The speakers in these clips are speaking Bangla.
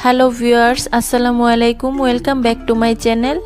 হ্যালো ভিউয়ার্স, আসসালামু আলাইকুম। Welcome back to my channel.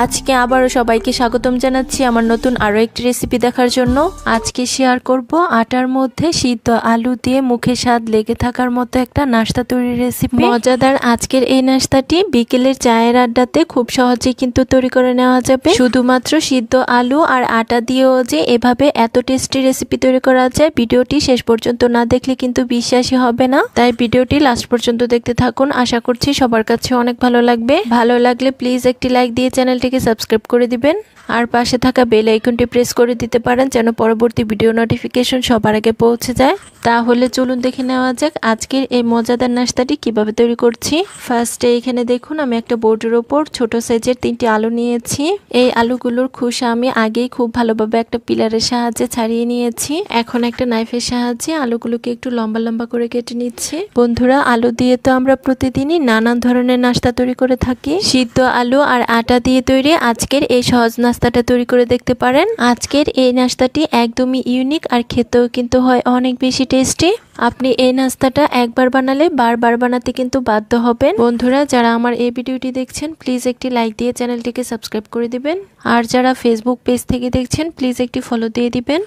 আজকে আবারও সবাইকে স্বাগতম জানাচ্ছি আমার নতুন আরও একটি রেসিপি দেখার জন্য। আজকে শেয়ার করব আটার মধ্যে সিদ্ধ আলু দিয়ে মুখে স্বাদ লেগে থাকার মতো একটা নাস্তা তৈরির রেসিপি। মজাদার আজকের এই নাস্তাটি বিকেলের চায়ের আড্ডাতে খুব সহজেই কিন্তু তৈরি করে নেওয়া যাবে। শুধুমাত্র সিদ্ধ আলু আর আটা দিয়েও যে এভাবে এত টেস্টি রেসিপি তৈরি করা যায়, ভিডিওটি শেষ পর্যন্ত না দেখলে কিন্তু বিশ্বাসই হবে না। তাই ভিডিওটি লাস্ট পর্যন্ত দেখতে থাকুন। আশা করছি সবার কাছে অনেক ভালো লাগবে। ভালো লাগলে প্লিজ একটি লাইক দিয়ে চ্যানেলটিকে সাবস্ক্রাইব করে দিবেন আর পাশে থাকা বেল আইকনটি প্রেস করে দিতে পারেন যেন পরবর্তী ভিডিও নোটিফিকেশন সবার আগে পৌঁছে যায়। তাহলে চলুন দেখে নেওয়া যাক আজকের এই মজাদার নাস্তাটি কিভাবে তৈরি করছি। ফার্স্টে এখানে দেখুন আমি একটা বোর্ডের ওপর ছোট সাইজের 3টি আলু নিয়েছি। এই আলুগুলোর খোসা আমি আগেই খুব ভালোভাবে একটা পিলারের সাহায্যে ছাড়িয়ে নিয়েছি। এখন একটা নাইফের সাহায্যে আলুগুলোকে একটু লম্বা লম্বা করে কেটে নিচ্ছি। বন্ধুরা, আলু দিয়ে তো আমরা প্রতিদিনই নানান ধরনের নাস্তা তৈরি করে থাকি। সিদ্ধ আলু আর আটা দিয়ে তৈরি আজকের এই সহজ নাস্তাটা তৈরি করে দেখতে পারেন। আজকের এই নাস্তাটি একদমই ইউনিক আর খেতেও কিন্তু হয় অনেক বেশি টেস্টি। আপনি এই নাস্তাটা একবার বানালে বারবার বানাতে কিন্তু বাধ্য হবেন। বন্ধুরা, যারা আমার এই ভিডিওটি দেখছেন প্লিজ একটি লাইক দিয়ে চ্যানেলটিকে সাবস্ক্রাইব করে দিবেন। আর যারা ফেসবুক পেজ থেকে দেখছেন প্লিজ একটি ফলো দিয়ে দিবেন।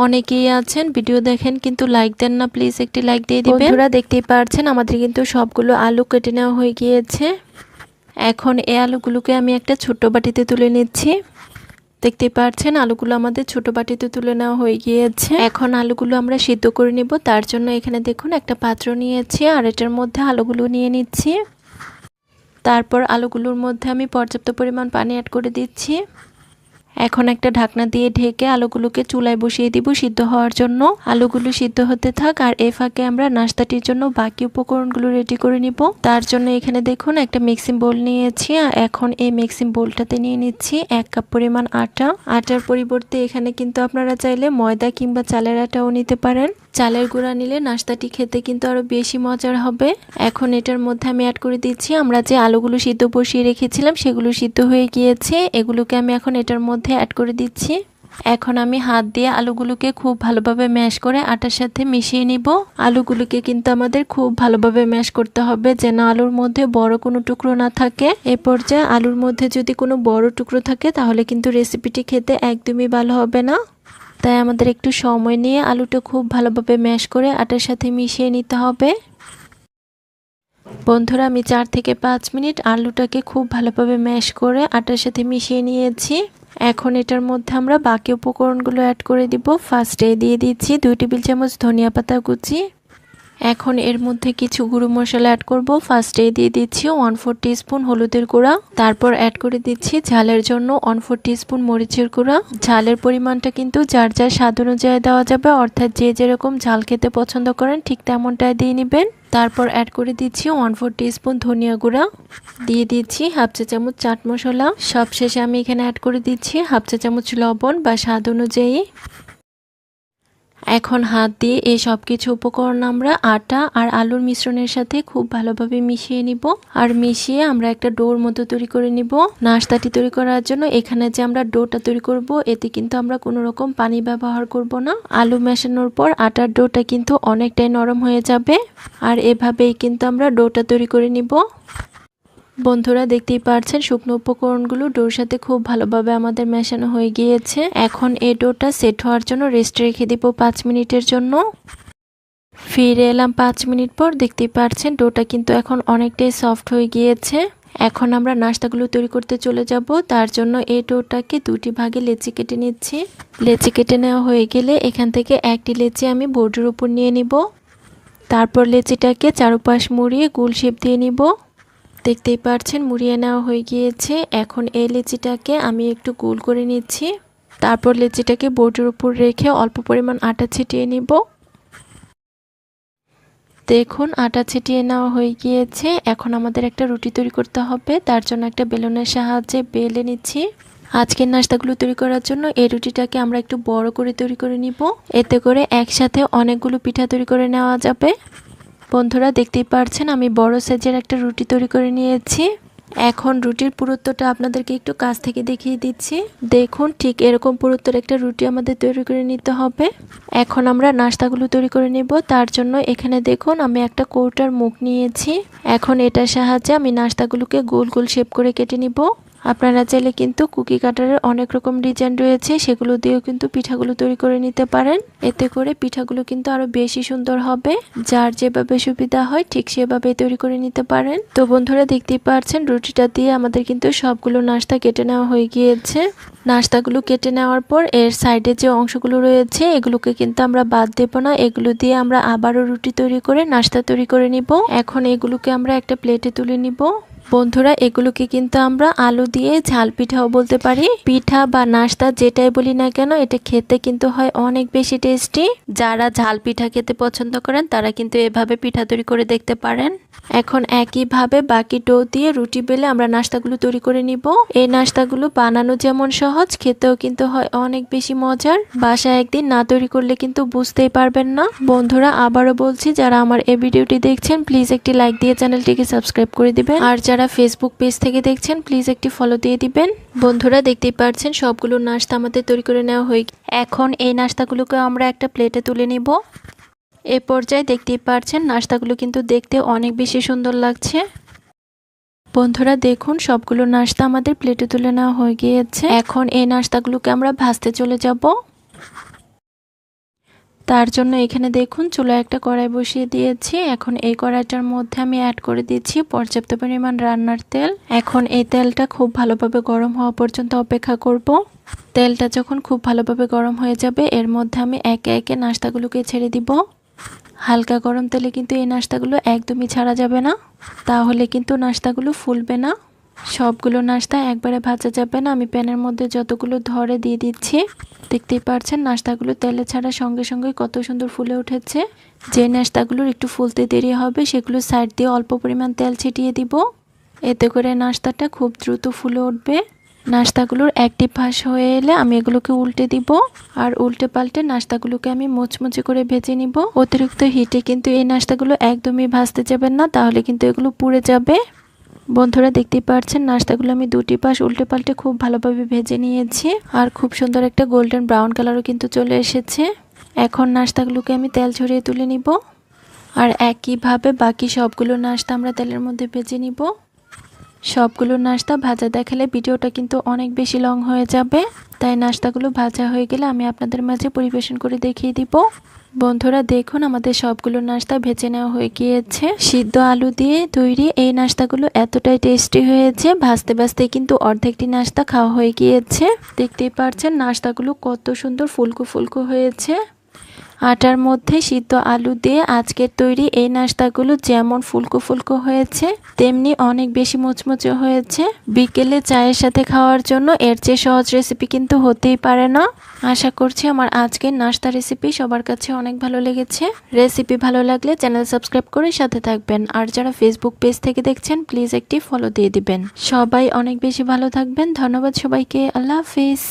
অনেকেই আছেন ভিডিও দেখেন কিন্তু লাইক দেন না, প্লিজ একটি লাইক দিয়ে দিবেন। বন্ধুরা, দেখতেই পাচ্ছেন আমাদের কিন্তু সবগুলো আলু কেটে নেওয়া হয়ে গিয়েছে। এখন এই আলুগুলোকে আমি একটা ছোট বাটিতে তুলে নিচ্ছি। দেখতেই পাচ্ছেন আলুগুলো আমাদের ছোট বাটিতে তুলে নেওয়া হয়ে গিয়েছে। এখন আলুগুলো আমরা সিদ্ধ করে নিব। তার জন্য এখানে দেখুন একটা পাত্র নিয়েছি আর এটার মধ্যে আলুগুলো নিয়ে নিচ্ছি। তারপর আলুগুলোর মধ্যে আমি পর্যাপ্ত পরিমাণ পানি অ্যাড করে দিচ্ছি। এখন একটা ঢাকনা দিয়ে ঢেকে আলুগুলোকে চুলায় বসিয়ে দিব সিদ্ধ হওয়ার জন্য। আলুগুলো সিদ্ধ হতে থাক আর এই ফাঁকে আমরা নাস্তাটির জন্য বাকি উপকরণগুলো রেডি করে নিব। তার জন্য এখানে দেখুন একটা মিক্সিং বোল নিয়েছি। এখন এই মিক্সিং বোলটাতে নিয়ে নিচ্ছি 1 কাপ পরিমাণ আটা। আটার পরিবর্তে এখানে কিন্তু আপনারা চাইলে ময়দা কিংবা চালের আটাও নিতে পারেন। চালের গুঁড়া নিলে নাস্তাটি খেতে কিন্তু আরো বেশি মজার হবে। এখন এটার মধ্যে আমি অ্যাড করে দিচ্ছি আমরা যে আলুগুলো সিদ্ধ বসিয়ে রেখেছিলাম সেগুলো সিদ্ধ হয়ে গিয়েছে। এগুলোকে আমি এখন এটার মধ্যে অ্যাড করে দিচ্ছি। এখন আমি হাত দিয়ে আলুগুলোকে খুব ভালোভাবে ম্যাশ করে আটার সাথে মিশিয়ে নিব। আলুগুলোকে কিন্তু আমাদের খুব ভালোভাবে ম্যাশ করতে হবে যেন আলুর মধ্যে বড় কোনো টুকরো না থাকে। এ পর্যায়ে আলুর মধ্যে যদি কোনো বড় টুকরো থাকে তাহলে কিন্তু রেসিপিটি খেতে একদমই ভালো হবে না। তাই আমাদের একটু সময় নিয়ে আলুটা খুব ভালোভাবে ম্যাশ করে আটার সাথে মিশিয়ে নিতে হবে। বন্ধুরা, আমি 4 থেকে 5 মিনিট আলুটাকে খুব ভালোভাবে ম্যাশ করে আটার সাথে মিশিয়ে নিয়েছি। এখন এটার মধ্যে আমরা বাকি উপকরণগুলো অ্যাড করে দিব। ফার্স্টে দিয়ে দিচ্ছি 2 টেবিল চামচ ধনিয়া পাতা কুচি। এখন এর মধ্যে কিছু গুঁড়ো মশলা অ্যাড করব। ফার্স্টে দিয়ে দিচ্ছি 1/4 টিস্পুন হলুদের গুঁড়া। তারপর অ্যাড করে দিচ্ছি ঝালের জন্য 1/4 টিস্পুন মরিচের গুঁড়া। ঝালের পরিমাণটা কিন্তু যার যার স্বাদ অনুযায়ী দেওয়া যাবে, অর্থাৎ যে যেরকম ঝাল খেতে পছন্দ করেন ঠিক তেমনটাই দিয়ে নেবেন। তারপর অ্যাড করে দিচ্ছি 1/4 টিস্পুন ধনিয়া গুঁড়া। দিয়ে দিচ্ছি 1/2 চা চামচ চাট মশলা। সবশেষে আমি এখানে অ্যাড করে দিচ্ছি 1/2 চা চামচ লবণ বা স্বাদ অনুযায়ী। এখন হাত দিয়ে এই সব কিছু উপকরণ আমরা আটা আর আলুর মিশ্রণের সাথে খুব ভালোভাবে মিশিয়ে নিব। আর মিশিয়ে আমরা একটা ডোর মতো তৈরি করে নিব। নাস্তাটি তৈরি করার জন্য এখানে যে আমরা ডোটা তৈরি করব এতে কিন্তু আমরা কোনো রকম পানি ব্যবহার করব না। আলু মেশানোর পর আটার ডোটা কিন্তু অনেকটাই নরম হয়ে যাবে। আর এভাবেই কিন্তু আমরা ডোটা তৈরি করে নিব। বন্ধুরা, দেখতেই পাচ্ছেন শুকনো উপকরণগুলো ডোর সাথে খুব ভালোভাবে আমাদের মেশানো হয়ে গিয়েছে। এখন এই ডোটা সেট হওয়ার জন্য রেস্টে রেখে দিব 5 মিনিটের জন্য। ফিরে এলাম 5 মিনিট পর। দেখতেই পাচ্ছেন ডোটা কিন্তু এখন অনেকটাই সফট হয়ে গিয়েছে। এখন আমরা নাস্তাগুলো তৈরি করতে চলে যাব। তার জন্য এই ডোটাকে 2টি ভাগে লেচি কেটে নিচ্ছি। লেচি কেটে নেওয়া হয়ে গেলে এখান থেকে একটি লেচি আমি বোর্ডের উপর নিয়ে নিব। তারপর লেচিটাকে চারপাশ মুড়িয়ে গোল শেপ দিয়ে নিব। দেখতেই পাচ্ছেন মুড়িয়ে নেওয়া হয়ে গিয়েছে। এখন এই লেচিটাকে আমি একটু গোল করে নিচ্ছি। তারপর লেচিটাকে বোর্ডের উপর রেখে অল্প পরিমাণ আটা ছিটিয়ে নিব। দেখুন আটা ছিটিয়ে নেওয়া হয়ে গিয়েছে। এখন আমাদের একটা রুটি তৈরি করতে হবে। তার জন্য একটা বেলুনের সাহায্যে বেলে নিচ্ছি। আজকের নাস্তাগুলো তৈরি করার জন্য এই রুটিটাকে আমরা একটু বড় করে তৈরি করে নিব। এতে করে একসাথে অনেকগুলো পিঠা তৈরি করে নেওয়া যাবে। বন্ধুরা, দেখতেই পাচ্ছেন আমি বড় সাইজের একটা রুটি তৈরি করে নিয়েছি। এখন রুটির পুরুত্বটা আপনাদেরকে একটু কাছ থেকে দেখিয়ে দিচ্ছি। দেখুন ঠিক এরকম পুরুত্বের একটা রুটি আমাদের তৈরি করে নিতে হবে। এখন আমরা নাস্তাগুলো তৈরি করে নেব। তার জন্য এখানে দেখুন আমি একটা কৌটার মুখ নিয়েছি। এখন এটার সাহায্যে আমি নাস্তাগুলোকে গোল গোল শেপ করে কেটে নিব। আপনারা চাইলে কিন্তু কুকি কাটারের অনেক রকম ডিজাইন রয়েছে, সেগুলো দিয়েও কিন্তু পিঠাগুলো তৈরি করে নিতে পারেন। এতে করে পিঠাগুলো কিন্তু আরো বেশি সুন্দর হবে। যার যেভাবে সুবিধা হয় ঠিক সেভাবে তৈরি করে নিতে পারেন। তো বন্ধুরা দেখতেই পাচ্ছেন রুটিটা দিয়ে আমাদের কিন্তু সবগুলো নাস্তা কেটে নেওয়া হয়ে গিয়েছে। নাস্তাগুলো কেটে নেওয়ার পর এর সাইডে যে অংশগুলো রয়েছে এগুলোকে কিন্তু আমরা বাদ দেব না। এগুলো দিয়ে আমরা আবারও রুটি তৈরি করে নাস্তা তৈরি করে নিব। এখন এগুলোকে আমরা একটা প্লেটে তুলে নিব। বন্ধুরা এগুলোকে কিন্তু আমরা আলু দিয়ে ঝাল পিঠাও বলতে পারি। পিঠা বা নাস্তা যেটাই বলি না কেন, এটা খেতে কিন্তু হয় অনেক বেশি টেস্টি। যারা ঝাল পিঠা খেতে পছন্দ করেন তারা কিন্তু এভাবে পিঠা তৈরি করে দেখতে পারেন। এখন একইভাবে বাকি ডো দিয়ে রুটি বেলে আমরা নাস্তাগুলো তৈরি করে নিব। এই নাস্তাগুলো বানানো যেমন সহজ, খেতেও কিন্তু হয় অনেক বেশি মজার। বাসায় একদিন না তৈরি করলে কিন্তু বুঝতেই পারবেন না। বন্ধুরা আবারও বলছি, যারা আমার এই ভিডিওটি দেখছেন প্লিজ একটি লাইক দিয়ে চ্যানেলটিকে সাবস্ক্রাইব করে দিবেন। আর যারা ফেসবুক পেজ থেকে দেখছেন প্লিজ একটি ফলো দিয়ে দিবেন। বন্ধুরা দেখতেই পাচ্ছেন সবগুলো নাস্তা আমাদের তৈরি করে নেওয়া হয়ে গেছে। এখন এই নাস্তাগুলোকে আমরা একটা প্লেটে তুলে নিব। এই পর্যায়ে দেখতেই পাচ্ছেন নাস্তাগুলো কিন্তু দেখতে অনেক বেশি সুন্দর লাগছে। বন্ধুরা দেখুন সবগুলো নাস্তা আমাদের প্লেটে তুলে নেওয়া হয়ে গিয়েছে। এখন এই নাস্তাগুলোকে আমরা ভাজতে চলে যাব। তার জন্য এখানে দেখুন চুলায় একটা কড়াই বসিয়ে দিয়েছি। এখন এই কড়াইটার মধ্যে আমি অ্যাড করে দিচ্ছি পর্যাপ্ত পরিমাণ রান্নার তেল। এখন এই তেলটা খুব ভালোভাবে গরম হওয়া পর্যন্ত অপেক্ষা করব। তেলটা যখন খুব ভালোভাবে গরম হয়ে যাবে এর মধ্যে আমি একে একে নাস্তাগুলোকে ছেড়ে দিব। হালকা গরম তেলে কিন্তু এই নাস্তাগুলো একদমই ছাড়া যাবে না, তাহলে কিন্তু নাস্তাগুলো ফুলবে না। সবগুলো নাস্তা একবারে ভাজা যাবে না। আমি প্যানের মধ্যে যতগুলো ধরে দিয়ে দিচ্ছি। দেখতেই পাচ্ছেন নাস্তাগুলো তেলে ছাড়া সঙ্গে সঙ্গে কত সুন্দর ফুলে উঠেছে। যে নাস্তাগুলোর একটু ফুলতে দেরি হবে সেগুলো সাইড দিয়ে অল্প পরিমাণ তেল ছিটিয়ে দিব। এতে করে নাস্তাটা খুব দ্রুত ফুলে উঠবে। নাস্তাগুলোর একটি পাশ হয়ে এলে আমি এগুলোকে উল্টে দিব। আর উল্টে পাল্টে নাস্তাগুলোকে আমি মুচমুচে করে ভেজে নিব। অতিরিক্ত হিটে কিন্তু এই নাস্তাগুলো একদমই ভাজতে যাবেন না, তাহলে কিন্তু এগুলো পুড়ে যাবে। বন্ধুরা দেখতেই পাচ্ছেন নাস্তাগুলো আমি দুটি পাশ উল্টে পাল্টে খুব ভালোভাবে ভেজে নিয়েছি। আর খুব সুন্দর একটা গোল্ডেন ব্রাউন কালারও কিন্তু চলে এসেছে। এখন নাস্তাগুলোকে আমি তেল ঝরিয়ে তুলে নিব। আর একইভাবে বাকি সবগুলো নাস্তা আমরা তেলের মধ্যে ভেজে নিব। সবগুলো নাস্তা ভাজা দেখালে ভিডিওটা কিন্তু অনেক বেশি লং হয়ে যাবে, তাই নাস্তাগুলো ভাজা হয়ে গেলে আমি আপনাদের মাঝে পরিবেশন করে দেখিয়ে দিব। বন্ধুরা দেখুন আমাদের সবগুলো নাস্তা ভেজে নেওয়া হয়ে গিয়েছে। সিদ্ধ আলু দিয়ে তৈরি এই নাস্তাগুলো এতটাই টেস্টি হয়েছে, ভাজতে ভাজতে কিন্তু অর্ধেকটি নাস্তা খাওয়া হয়ে গিয়েছে। দেখতেই পাচ্ছেন নাস্তাগুলো কত সুন্দর ফুলকো ফুলকো হয়েছে। আটার মধ্যে সিদ্ধ আলু দিয়ে আজকের তৈরি এই নাস্তাগুলো যেমন ফুলকো ফুলকো হয়েছে তেমনি অনেক বেশি মুচমুচে হয়েছে। বিকেলে চায়ের সাথে খাওয়ার জন্য এর চেয়ে সহজ রেসিপি কিন্তু হতেই পারে না। আশা করছি আমার আজকের নাস্তা রেসিপি সবার কাছে অনেক ভালো লেগেছে। রেসিপি ভালো লাগলে চ্যানেল সাবস্ক্রাইব করে সাথে থাকবেন। আর যারা ফেসবুক পেজ থেকে দেখছেন প্লিজ একটি ফলো দিয়ে দিবেন। সবাই অনেক বেশি ভালো থাকবেন। ধন্যবাদ সবাইকে। আল্লাহ হাফিজ।